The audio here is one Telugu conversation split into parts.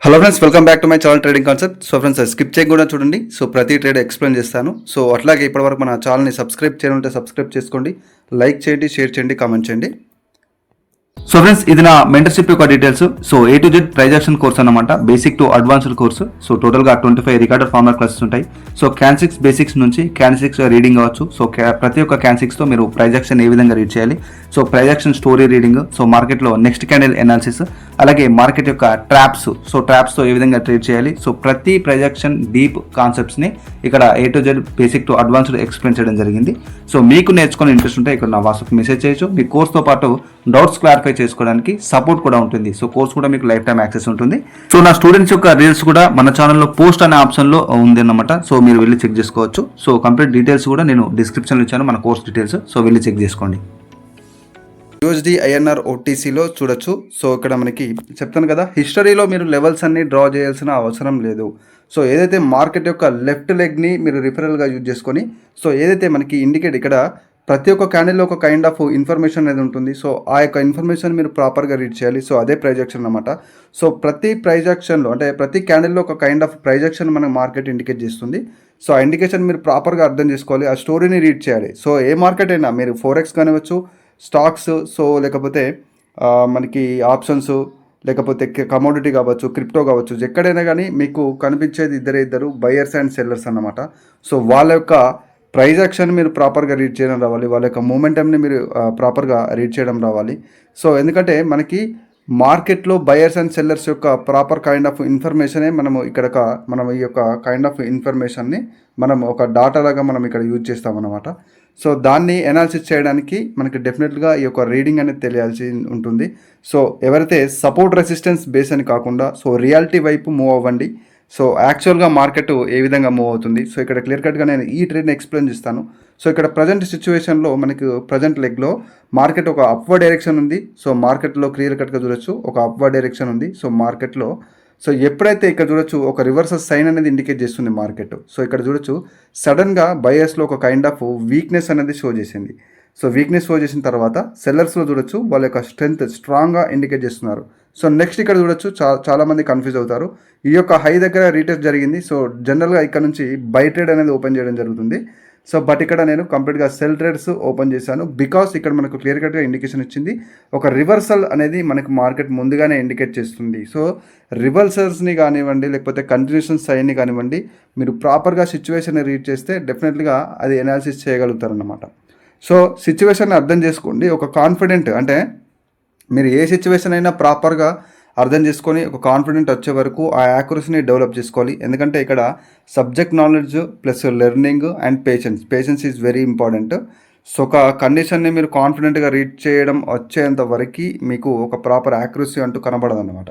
Hello friends, welcome back to my channel trading concept. So friends, skip చేయకుండా చూడండి. సో ప్రతి ట్రేడ్ ఎక్స్ప్లెయిన్ చేస్తాను. సో అట్లాగే ఇప్పటివరకు మన ఛానల్ని సబ్స్క్రైబ్ చేయాలంటే సబ్స్క్రైబ్ చేసుకోండి, లైక్ చేయండి, షేర్ చేయండి, కామెంట్ చేయండి. సో ఫ్రెండ్స్, ఇది నా మెంటర్షిప్ యొక్క details. So A to Z price action course అనమాట, basic to advanced course. So టోటల్గా 25 రికార్డెడ్ ఫార్మర్ క్లాసెస్ ఉంటాయి. సో క్యాన్6 బేసిక్స్ నుంచి క్యాన్6 రీడింగ్ అవ్వచ్చు. సో ప్రతి ఒక్క క్యాన్6తో మీరు ప్రైజ్ యాక్షన్ ఏ విధంగా రీడ్ చేయాలి, so price action story reading, so మార్కెట్లో నెక్స్ట్ క్యాండిల్ ఎనాలిసిస్, అలాగే మార్కెట్ యొక్క ట్రాప్స్, సో ట్రాప్స్తో ఏ విధంగా ట్రేడ్ చేయాలి, సో ప్రతి ప్రైజ్ యాక్షన్ డీప్ కాన్సెప్ట్స్ని ఇక్కడ A to Z basic to advanced explain చేయడం జరిగింది. సో మీకు నేర్చుకునే ఇంట్రెస్ట్ ఉంటే ఇక్కడ నా వాట్సాప్ మెసేజ్ చేయొచ్చు. మీ కోర్స్తో పాటు డౌట్స్ క్లారిఫై చేసుకోవడానికి సపోర్ట్ కూడా ఉంటుంది. సో కోర్స్ కూడా మీకు లైఫ్ టైం యాక్సెస్ ఉంటుంది. సో నా స్టూడెంట్స్ యొక్క రీల్స్ కూడా మన ఛానల్లో పోస్ట్ అనే ఆప్షన్లో ఉంది అన్నమాట. సో మీరు వెళ్ళి చెక్ చేసుకోవచ్చు. సో కంప్లీట్ డీటెయిల్స్ కూడా నేను డిస్క్రిప్షన్లో ఇచ్చాను, మన కోర్స్ డీటెయిల్స్. సో వెళ్ళి చెక్ చేసుకోండి. USD INR OTCలో చూడొచ్చు. సో ఇక్కడ మనకి చెప్తాను కదా, హిస్టరీలో మీరు లెవెల్స్ అన్ని డ్రా చేయాల్సిన అవసరం లేదు. సో ఏదైతే మార్కెట్ యొక్క లెఫ్ట్ లెగ్ని మీరు రిఫరల్గా యూజ్ చేసుకొని, సో ఏదైతే మనకి ఇండికేట్ ఇక్కడ ప్రతి ఒక్క క్యాండిల్లో ఒక కైండ్ ఆఫ్ ఇన్ఫర్మేషన్ అనేది ఉంటుంది. సో ఆ యొక్క ఇన్ఫర్మేషన్ మీరు ప్రాపర్గా రీడ్ చేయాలి. సో అదే ప్రైజ్ యాక్షన్ అనమాట. సో ప్రతి ప్రైజ్ యాక్షన్లో అంటే ప్రతి క్యాండిల్లో ఒక కైండ్ ఆఫ్ ప్రైజ్ యాక్షన్ మన మార్కెట్ ఇండికేట్ చేస్తుంది. సో ఆ ఇండికేషన్ మీరు ప్రాపర్గా అర్థం చేసుకోవాలి, ఆ స్టోరీని రీడ్ చేయాలి. సో ఏ మార్కెట్ అయినా మీరు ఫోరెక్స్ కానివచ్చు, స్టాక్స్, సో లేకపోతే మనకి ఆప్షన్స్, లేకపోతే కమోడిటీ కావచ్చు, క్రిప్టో కావచ్చు, ఎక్కడైనా కానీ మీకు కనిపించేది ఇద్దరు బయర్స్ అండ్ సెల్లర్స్ అన్నమాట. సో వాళ్ళ యొక్క ప్రైజ్ యాక్షన్ మీరు ప్రాపర్గా రీడ్ చేయడం రావాలి, వాళ్ళ యొక్క మూమెంటమ్ని మీరు ప్రాపర్గా రీడ్ చేయడం రావాలి. సో ఎందుకంటే మనకి మార్కెట్లో బయర్స్ అండ్ సెల్లర్స్ యొక్క ప్రాపర్ కైండ్ ఆఫ్ ఇన్ఫర్మేషనే మనం ఈ యొక్క కైండ్ ఆఫ్ ఇన్ఫర్మేషన్ని మనం ఒక డాటా లాగా మనం ఇక్కడ యూజ్ చేస్తామన్నమాట. సో దాన్ని ఎనాలిసిస్ చేయడానికి మనకి డెఫినెట్గా ఈ యొక్క రీడింగ్ అనేది తెలియాల్సి ఉంటుంది. సో ఎవరైతే సపోర్ట్ రెసిస్టెన్స్ బేస్ అని కాకుండా సో రియాలిటీ వైపు మూవ్ అవ్వండి. సో యాక్చువల్గా మార్కెట్ ఏ విధంగా మూవ్ అవుతుంది, సో ఇక్కడ క్లియర్ కట్గా నేను ఈ ట్రేడ్ని ఎక్స్ప్లెయిన్ చేస్తాను. సో ఇక్కడ ప్రజెంట్ సిచ్యువేషన్లో మనకు ప్రజెంట్ లెగ్లో మార్కెట్ ఒక అప్వర్డ్ డైరెక్షన్ ఉంది. సో మార్కెట్లో క్లియర్ కట్గా చూడొచ్చు ఒక అప్వర్డ్ డైరెక్షన్ ఉంది. సో మార్కెట్లో సో ఎప్పుడైతే ఇక్కడ చూడొచ్చు ఒక రివర్సల్ సైన్ అనేది ఇండికేట్ చేస్తుంది మార్కెట్. సో ఇక్కడ చూడొచ్చు సడన్గా బయర్స్లో ఒక కైండ్ ఆఫ్ వీక్నెస్ అనేది షో చేసింది. సో వీక్నెస్ షో చేసిన తర్వాత సెల్లర్స్లో చూడొచ్చు వాళ్ళ యొక్క స్ట్రెంత్ స్ట్రాంగ్గా ఇండికేట్ చేస్తున్నారు. సో నెక్స్ట్ ఇక్కడ చూడొచ్చు చాలామంది కన్ఫ్యూజ్ అవుతారు, ఈ యొక్క హై దగ్గర రీటెస్ట్ జరిగింది. సో జనరల్గా ఇక్కడ నుంచి బై ట్రేడ్ అనేది ఓపెన్ చేయడం జరుగుతుంది. సో బట్ ఇక్కడ నేను కంప్లీట్గా సెల్ ట్రేడ్స్ ఓపెన్ చేశాను, బికాస్ ఇక్కడ మనకు క్లియర్ కట్గా ఇండికేషన్ ఇచ్చింది ఒక రివర్సల్ అనేది మనకు మార్కెట్ ముందుగానే ఇండికేట్ చేస్తుంది. సో రివర్సల్స్ని కానివ్వండి, లేకపోతే కంటిన్యూషన్ సైన్ని కానివ్వండి, మీరు ప్రాపర్గా సిచ్యువేషన్ని రీడ్ చేస్తే డెఫినెట్గా అది ఎనాలిసిస్ చేయగలుగుతారన్నమాట. సో సిచ్యువేషన్ని అర్థం చేసుకోండి. ఒక కాన్ఫిడెంట్ అంటే మీరు ఏ సిచ్యువేషన్ అయినా ప్రాపర్గా అర్థం చేసుకొని ఒక కాన్ఫిడెంట్ వచ్చే వరకు ఆ యాక్యురసీని డెవలప్ చేసుకోవాలి. ఎందుకంటే ఇక్కడ subject knowledge plus learning and patience is very important. So ఒక కండిషన్ని మీరు కాన్ఫిడెంట్గా రీడ్ చేయడం వచ్చేంత వరకు మీకు ఒక ప్రాపర్ యాక్యురసీ అంటూ కనబడదు అనమాట.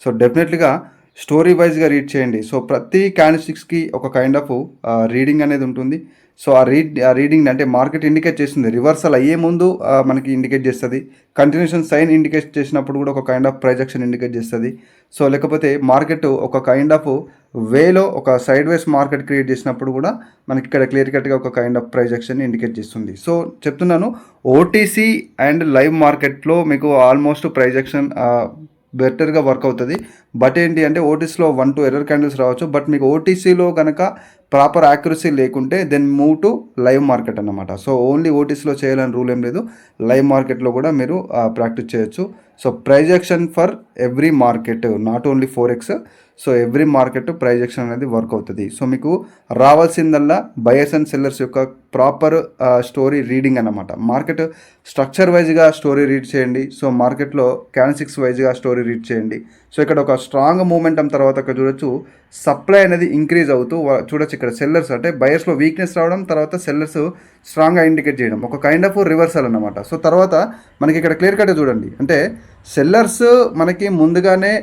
సో డెఫినెట్లీగా స్టోరీ వైజ్గా రీడ్ చేయండి. సో ప్రతి క్యాండిల్స్టిక్స్కి ఒక కైండ్ ఆఫ్ రీడింగ్ అనేది ఉంటుంది. సో ఆ రీడింగ్ అంటే మార్కెట్ ఇండికేట్ చేస్తుంది, రివర్సల్ అయ్యే ముందు మనకి ఇండికేట్ చేస్తుంది, కంటిన్యూషన్ సైన్ ఇండికేట్ చేసినప్పుడు కూడా ఒక kind of price action indicate చేస్తుంది. సో లేకపోతే మార్కెట్ ఒక కైండ్ ఆఫ్ వేలో ఒక సైడ్ వేస్ మార్కెట్ క్రియేట్ చేసినప్పుడు కూడా మనకి ఇక్కడ క్లియర్ కట్గా ఒక kind of price action indicate చేస్తుంది. సో చెప్తున్నాను, ఓటీసీ అండ్ లైవ్ మార్కెట్లో మీకు ఆల్మోస్ట్ ప్రైజ్ యాక్షన్ బెటర్గా వర్క్ అవుతుంది. బట్ ఏంటి అంటే ఓటీసీలో 1-2 ఎర్రర్ క్యాండిల్స్ రావచ్చు. బట్ మీకు ఓటీసీలో కనుక ప్రాపర్ యాక్యురసీ లేకుంటే then move to live market అన్నమాట. సో ఓన్లీ ఓటీసీలో చేయాలని రూల్ ఏం లేదు, లైవ్ మార్కెట్లో కూడా మీరు ప్రాక్టీస్ చేయొచ్చు. So price action for every market, not only forex. So every market price action అనేది వర్క్ అవుతుంది. సో మీకు రావాల్సిందల్లా బయర్స్ అండ్ సెల్లర్స్ యొక్క ప్రాపర్ స్టోరీ రీడింగ్ అన్నమాట. మార్కెట్ స్ట్రక్చర్ వైజ్గా స్టోరీ రీడ్ చేయండి. సో మార్కెట్లో క్యాండిల్స్ వైజ్గా స్టోరీ రీడ్ చేయండి. సో ఇక్కడ ఒక స్ట్రాంగ్ మూమెంటం తర్వాత ఇక్కడ చూడొచ్చు సప్లై అనేది ఇంక్రీజ్ అవుతూ చూడొచ్చు. ఇక్కడ సెల్లర్స్ అంటే బయర్స్లో వీక్నెస్ రావడం, తర్వాత సెల్లర్స్ స్ట్రాంగ్గా ఇండికేట్ చేయడం, ఒక కైండ్ ఆఫ్ రివర్సల్ అన్నమాట. సో తర్వాత మనకి ఇక్కడ క్లియర్ కట్గా చూడండి, అంటే సెల్లర్స్ మనకి ముందుగానే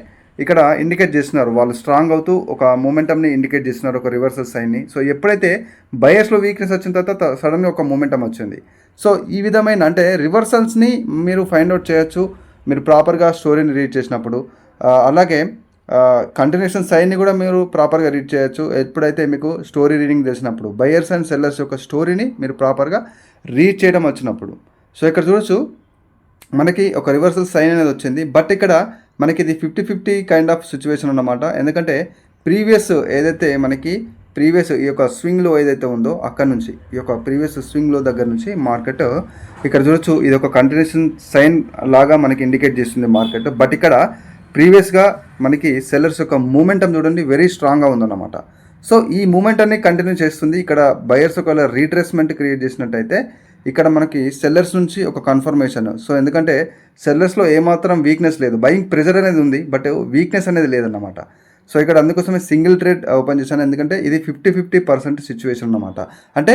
ఇక్కడ ఇండికేట్ చేస్తున్నారు, వాళ్ళు స్ట్రాంగ్ అవుతూ ఒక మూమెంటమ్ని ఇండికేట్ చేస్తున్నారు, ఒక రివర్సల్ సైన్ని. సో ఎప్పుడైతే బయర్స్లో వీక్నెస్ వచ్చిన తర్వాత సడన్గా ఒక మూమెంటం వచ్చింది. సో ఈ విధమైన అంటే రివర్సల్స్ని మీరు ఫైండ్ అవుట్ చేయొచ్చు మీరు ప్రాపర్గా స్టోరీని రీడ్ చేసినప్పుడు. అలాగే కంటిన్యూషన్ సైన్ని కూడా మీరు ప్రాపర్గా రీడ్ చేయొచ్చు ఎప్పుడైతే మీకు స్టోరీ రీడింగ్ తెలిసినప్పుడు, బయర్స్ అండ్ సెల్లర్స్ యొక్క స్టోరీని మీరు ప్రాపర్గా రీడ్ చేయడం వచ్చినప్పుడు. సో ఇక్కడ చూడొచ్చు మనకి ఒక రివర్సల్ సైన్ అనేది వచ్చింది, బట్ ఇక్కడ మనకి ఇది 50-50 కైండ్ ఆఫ్ సిచ్యువేషన్ అన్నమాట. ఎందుకంటే ప్రీవియస్ ఏదైతే మనకి ప్రీవియస్ ఈ యొక్క స్వింగ్లో ఏదైతే ఉందో అక్కడ నుంచి ఈ యొక్క ప్రీవియస్ స్వింగ్లో దగ్గర నుంచి మార్కెట్ ఇక్కడ చూడొచ్చు, ఇది ఒక కంటిన్యూషన్ సైన్ లాగా మనకి ఇండికేట్ చేస్తుంది మార్కెట్. బట్ ఇక్కడ ప్రీవియస్గా మనకి సెల్లర్స్ యొక్క మూమెంటం చూడండి వెరీ స్ట్రాంగ్గా ఉందన్నమాట. సో ఈ మూమెంటాన్ని కంటిన్యూ చేస్తుంది. ఇక్కడ బయర్స్ ఒకవేళ రీట్రేస్మెంట్ క్రియేట్ చేసినట్టయితే ఇక్కడ మనకి సెల్లర్స్ నుంచి ఒక కన్ఫర్మేషన్. సో ఎందుకంటే సెల్లర్స్లో ఏమాత్రం వీక్నెస్ లేదు, బయింగ్ ప్రెజర్ అనేది ఉంది బట్ వీక్నెస్ అనేది లేదన్నమాట. సో ఇక్కడ అందుకోసమే సింగిల్ ట్రేడ్ ఓపెన్ చేశాను, ఎందుకంటే ఇది 50-50% సిచ్యువేషన్ అన్నమాట. అంటే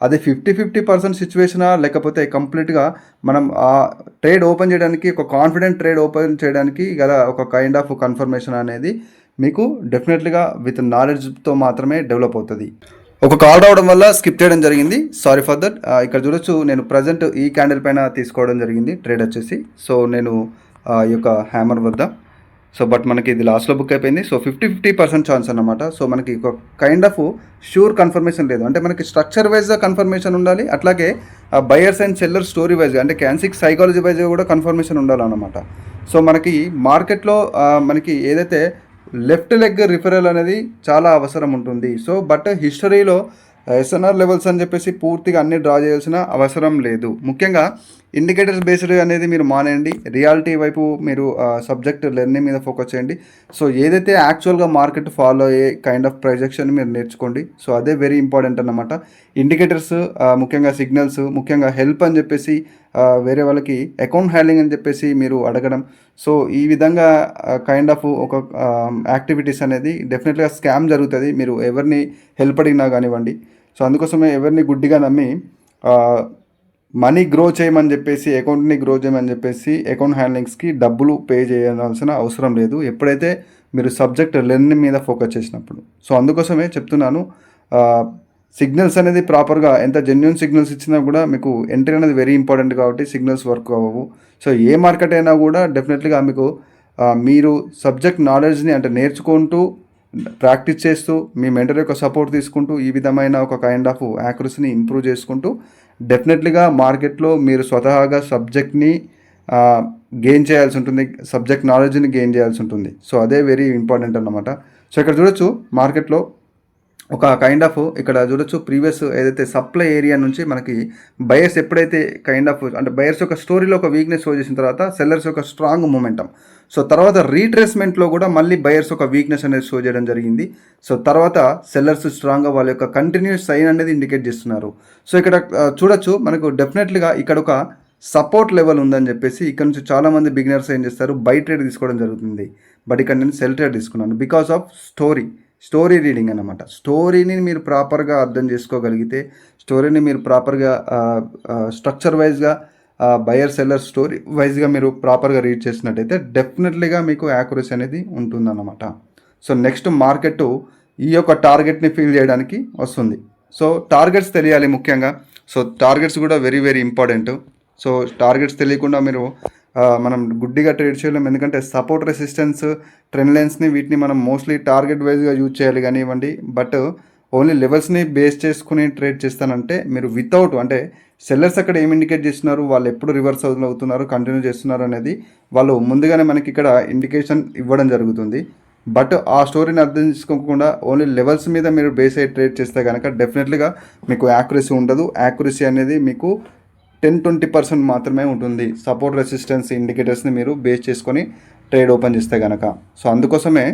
అది 50-50% సిచ్యువేషనా లేకపోతే కంప్లీట్గా మనం ఆ ట్రేడ్ ఓపెన్ చేయడానికి ఒక కాన్ఫిడెంట్ ట్రేడ్ ఓపెన్ చేయడానికి గల ఒక కైండ్ ఆఫ్ కన్ఫర్మేషన్ అనేది మీకు డెఫినెట్లీగా విత్ నాలెడ్జ్తో మాత్రమే డెవలప్ అవుతుంది. ఒక కాల్ రావడం వల్ల స్కిప్ చేయడం జరిగింది, సారీ ఫర్ దట్. ఇక్కడ చూడొచ్చు నేను ప్రజెంట్ ఈ క్యాండిల్ పైన తీసుకోవడం జరిగింది ట్రేడ్ వచ్చేసి. సో నేను ఈ యొక్క హ్యామర్ వద్ద. సో బట్ మనకి ఇది లాస్ట్లో బుక్ అయిపోయింది. సో 50-50% ఛాన్స్ అన్నమాట. సో మనకి ఒక కైండ్ ఆఫ్ ష్యూర్ కన్ఫర్మేషన్ లేదు, అంటే మనకి స్ట్రక్చర్ వైజ్గా కన్ఫర్మేషన్ ఉండాలి, అట్లాగే బయర్స్ అండ్ సెల్లర్ స్టోరీ వైజ్గా అంటే క్యాన్సిక్ సైకాలజీ వైజ్గా కూడా కన్ఫర్మేషన్ ఉండాలన్నమాట. సో మనకి మార్కెట్లో మనకి ఏదైతే లెఫ్ట్ లెగ్ రిఫరల్ అనేది చాలా అవసరం ఉంటుంది. సో బట్ హిస్టరీలో ఎస్ఎన్ఆర్ లెవెల్స్ అని చెప్పేసి పూర్తిగా అన్ని డ్రా చేయాల్సిన అవసరం లేదు. ముఖ్యంగా ఇండికేటర్స్ బేస్డ్ అనేది మీరు మానేయండి, రియాలిటీ వైపు మీరు సబ్జెక్ట్ లెర్నింగ్ మీద ఫోకస్ చేయండి. సో ఏదైతే యాక్చువల్గా మార్కెట్ ఫాలో అయ్యే కైండ్ ఆఫ్ ప్రొజెక్షన్ మీరు నేర్చుకోండి. సో అదే వెరీ ఇంపార్టెంట్ అన్నమాట. ఇండికేటర్స్ ముఖ్యంగా సిగ్నల్స్ ముఖ్యంగా హెల్ప్ అని చెప్పేసి వేరే వాళ్ళకి అకౌంట్ హ్యాండ్లింగ్ అని చెప్పేసి మీరు అడగడం. సో ఈ విధంగా కైండ్ ఆఫ్ ఒక యాక్టివిటీస్ అనేది డెఫినెట్గా స్కామ్ జరుగుతుంది, మీరు ఎవరిని హెల్ప్ అడిగినా కానివ్వండి. సో అందుకోసమే ఎవరిని గుడ్డిగా నమ్మి మనీ గ్రో చేయమని చెప్పేసి అకౌంట్ని గ్రో చేయమని చెప్పేసి అకౌంట్ హ్యాండ్లింగ్స్కి డబ్బులు పే చేయాల్సిన అవసరం లేదు, ఎప్పుడైతే మీరు సబ్జెక్ట్ లెర్నింగ్ మీద ఫోకస్ చేసినప్పుడు. సో అందుకోసమే చెప్తున్నాను, సిగ్నల్స్ అనేది ప్రాపర్గా ఎంత జెన్యూన్ సిగ్నల్స్ ఇచ్చినా కూడా మీకు ఎంట్రీ అనేది వెరీ ఇంపార్టెంట్ కాబట్టి సిగ్నల్స్ వర్క్ అవ్వవు. సో ఏ మార్కెట్ అయినా కూడా డెఫినెట్లీగా మీకు మీరు సబ్జెక్ట్ నాలెడ్జ్ని అంటే నేర్చుకుంటూ ప్రాక్టీస్ చేస్తూ మీ మెంటర్ యొక్క సపోర్ట్ తీసుకుంటూ ఈ విధమైన ఒక కైండ్ ఆఫ్ యాక్యురసీని ఇంప్రూవ్ చేసుకుంటూ డెఫినెట్లీగా మార్కెట్లో మీరు స్వతహాగా సబ్జెక్ట్ని గెయిన్ చేయాల్సి ఉంటుంది, సబ్జెక్ట్ నాలెడ్జ్ని గెయిన్ చేయాల్సి ఉంటుంది. సో అదే వెరీ ఇంపార్టెంట్ అన్నమాట. సో ఇక్కడ చూడొచ్చు మార్కెట్లో ఒక కైండ్ ఆఫ్ ఇక్కడ చూడొచ్చు ప్రీవియస్ ఏదైతే సప్లై ఏరియా నుంచి మనకి బయర్స్ ఎప్పుడైతే కైండ్ ఆఫ్ అంటే బయర్స్ యొక్క స్టోరీలో ఒక వీక్నెస్ షో చేసిన తర్వాత సెల్లర్స్ యొక్క స్ట్రాంగ్ మూమెంటం. సో తర్వాత రీట్రేస్మెంట్లో కూడా మళ్ళీ బయర్స్ ఒక వీక్నెస్ అనేది షో చేయడం జరిగింది. సో తర్వాత సెల్లర్స్ స్ట్రాంగ్గా వాళ్ళ యొక్క కంటిన్యూస్ సైన్ అనేది ఇండికేట్ చేస్తున్నారు. సో ఇక్కడ చూడొచ్చు మనకు డెఫినెట్లీగా ఇక్కడ ఒక సపోర్ట్ లెవెల్ ఉందని చెప్పేసి ఇక్కడ నుంచి చాలామంది బిగినర్స్ ఏం చేస్తారు బై ట్రేడ్ తీసుకోవడం జరుగుతుంది. బట్ ఇక్కడ నేను సెల్ ట్రేడ్ తీసుకున్నాను బికాస్ ఆఫ్ స్టోరీ రీడింగ్ అన్నమాట. స్టోరీని మీరు ప్రాపర్గా అర్థం చేసుకోగలిగితే, స్టోరీని మీరు ప్రాపర్గా స్ట్రక్చర్ వైజ్గా బయర్ సెల్లర్ స్టోరీ వైజ్గా మీరు ప్రాపర్గా రీడ్ చేసినట్టయితే డెఫినెట్లీగా మీకు యాక్యురసీ అనేది ఉంటుందన్నమాట. సో నెక్స్ట్ మార్కెట్ ఈ యొక్క టార్గెట్ని ఫీల్ చేయడానికి వస్తుంది. సో టార్గెట్స్ తెలియాలి ముఖ్యంగా. సో టార్గెట్స్ కూడా very very important. So targets తెలియకుండా మీరు మనం గుడ్డిగా ట్రేడ్ చేయలేం, ఎందుకంటే సపోర్ట్ రెసిస్టెన్స్ ట్రెండ్ లైన్స్ని వీటిని మనం మోస్ట్లీ టార్గెట్ వైజ్గా యూజ్ చేయాలి కానివ్వండి. బట్ ఓన్లీ లెవెల్స్ని బేస్ చేసుకుని ట్రేడ్ చేస్తానంటే మీరు వితౌట్ అంటే సెల్లర్స్ అక్కడ ఏం ఇండికేట్ చేస్తున్నారు, వాళ్ళు ఎప్పుడు రివర్స్ అవుతున్నారు కంటిన్యూ చేస్తున్నారు అనేది వాళ్ళు ముందుగానే మనకి ఇక్కడ ఇండికేషన్ ఇవ్వడం జరుగుతుంది. బట్ ఆ స్టోరీని అర్థం చేసుకోకుండా ఓన్లీ లెవెల్స్ మీద మీరు బేస్ అయ్యి ట్రేడ్ చేస్తే కనుక డెఫినెట్లీగా మీకు యాక్యురసీ ఉండదు. యాక్యురసీ అనేది మీకు 10-20% మాత్రమే ఉంటుంది సపోర్ట్ రెసిస్టెన్స్ ఇండికేటర్స్ని మీరు బేస్ చేసుకొని ట్రేడ్ ఓపెన్ చేస్తే కనుక. సో అందుకోసమే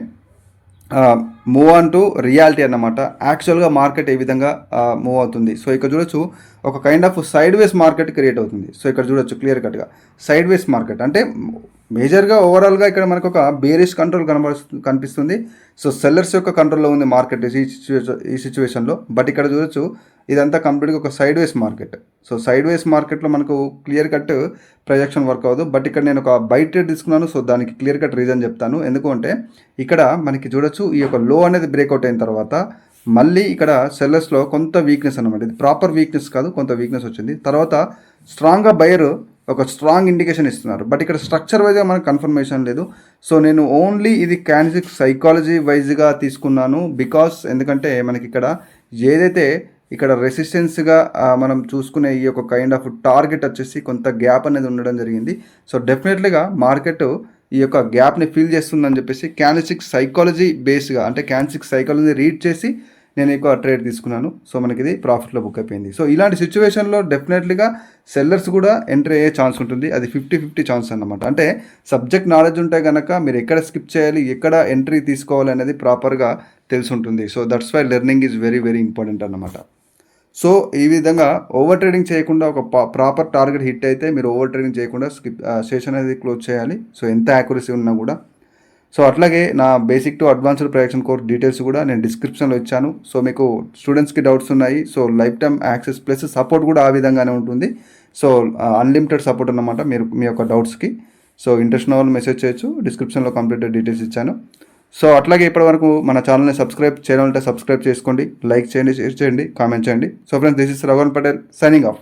మూవ్ ఆన్ టు రియాలిటీ అన్నమాట. యాక్చువల్గా మార్కెట్ ఏ విధంగా మూవ్ అవుతుంది. సో ఇక్కడ చూడొచ్చు ఒక kind of side ways market create అవుతుంది. సో ఇక్కడ చూడొచ్చు క్లియర్ కట్గా సైడ్ వేస్ మార్కెట్ అంటే మేజర్గా ఓవరాల్గా ఇక్కడ మనకు ఒక బేరిష్ కంట్రోల్ కనిపిస్తుంది. సో సెల్లర్స్ యొక్క కంట్రోల్లో ఉంది మార్కెట్ ఈ సిచ్యువేషన్లో. బట్ ఇక్కడ చూడొచ్చు ఇదంతా కంప్లీట్గా ఒక సైడ్ వేస్ మార్కెట్. సో సైడ్ వేస్ మార్కెట్లో మనకు క్లియర్ కట్ ప్రొజెక్షన్ వర్క్ అవ్వదు. బట్ ఇక్కడ నేను ఒక బై ట్రేడ్ తీసుకున్నాను. సో దానికి క్లియర్ కట్ రీజన్ చెప్తాను. ఎందుకంటే ఇక్కడ మనకి చూడొచ్చు ఈ యొక్క లో అనేది బ్రేక్అవుట్ అయిన తర్వాత మళ్ళీ ఇక్కడ సెల్లర్స్లో కొంత వీక్నెస్ అనమాట. ఇది ప్రాపర్ వీక్నెస్ కాదు, కొంత వీక్నెస్ వచ్చింది. తర్వాత స్ట్రాంగ్గా బయర్ ఒక స్ట్రాంగ్ ఇండికేషన్ ఇస్తున్నారు. బట్ ఇక్కడ స్ట్రక్చర్ వైజ్గా మనకు కన్ఫర్మేషన్ లేదు. సో నేను ఓన్లీ ఇది క్యాండిసిక్ సైకాలజీ వైజ్గా తీసుకున్నాను. బికాస్ ఎందుకంటే మనకి ఇక్కడ ఏదైతే ఇక్కడ రెసిస్టెన్స్గా మనం చూసుకునే ఈ యొక్క కైండ్ ఆఫ్ టార్గెట్ వచ్చేసి కొంత గ్యాప్ అనేది ఉండడం జరిగింది. సో డెఫినెట్లీగా మార్కెట్ ఈ యొక్క గ్యాప్ని ఫిల్ చేస్తుందని చెప్పేసి క్యాండిల్స్టిక్ సైకాలజీ బేస్గా, అంటే క్యాండిల్స్టిక్ సైకాలజీ రీడ్ చేసి నేను ఎక్కువ ట్రేడ్ తీసుకున్నాను. సో మనకి ఇది ప్రాఫిట్లో బుక్ అయిపోయింది. సో ఇలాంటి సిచ్యువేషన్లో డెఫినెట్లీగా సెల్లర్స్ కూడా ఎంట్రీ అయ్యే ఛాన్స్ ఉంటుంది. అది 50-50 ఛాన్స్ అన్నమాట. అంటే సబ్జెక్ట్ నాలెడ్జ్ ఉంటే కనుక మీరు ఎక్కడ స్కిప్ చేయాలి, ఎక్కడ ఎంట్రీ తీసుకోవాలి అనేది ప్రాపర్గా తెలిసి ఉంటుంది. So that's why learning is very very important అన్నమాట. సో ఈ విధంగా ఓవర్ ట్రేడింగ్ చేయకుండా ఒక ప్రాపర్ టార్గెట్ హిట్ అయితే మీరు ఓవర్ ట్రేడింగ్ చేయకుండా సెషన్ అనేది క్లోజ్ చేయాలి. సో ఎంత యాక్యురసీ ఉన్నా కూడా. సో అట్లాగే నా basic to advanced projection course details కూడా నేను డిస్క్రిప్షన్లో ఇచ్చాను. సో మీకు స్టూడెంట్స్కి డౌట్స్ ఉన్నాయి. So life time access plus support కూడా ఆ విధంగానే ఉంటుంది. సో అన్లిమిటెడ్ సపోర్ట్ అన్నమాట మీరు మీ యొక్క డౌట్స్కి. సో ఇంట్రెస్ట్ ఉన్న వాళ్ళు మెసేజ్ చేయొచ్చు. డిస్క్రిప్షన్లో కంప్లీట్ డీటెయిల్స్ ఇచ్చాను. సో అట్లాగే ఇప్పటివరకు మన ఛానల్ని సబ్స్క్రైబ్ చేయాలంటే సబ్స్క్రైబ్ చేసుకోండి, లైక్ చేయండి, షేర్ చేయండి, కామెంట్ చేయండి. So friends, this is Raghuvan Patel signing of.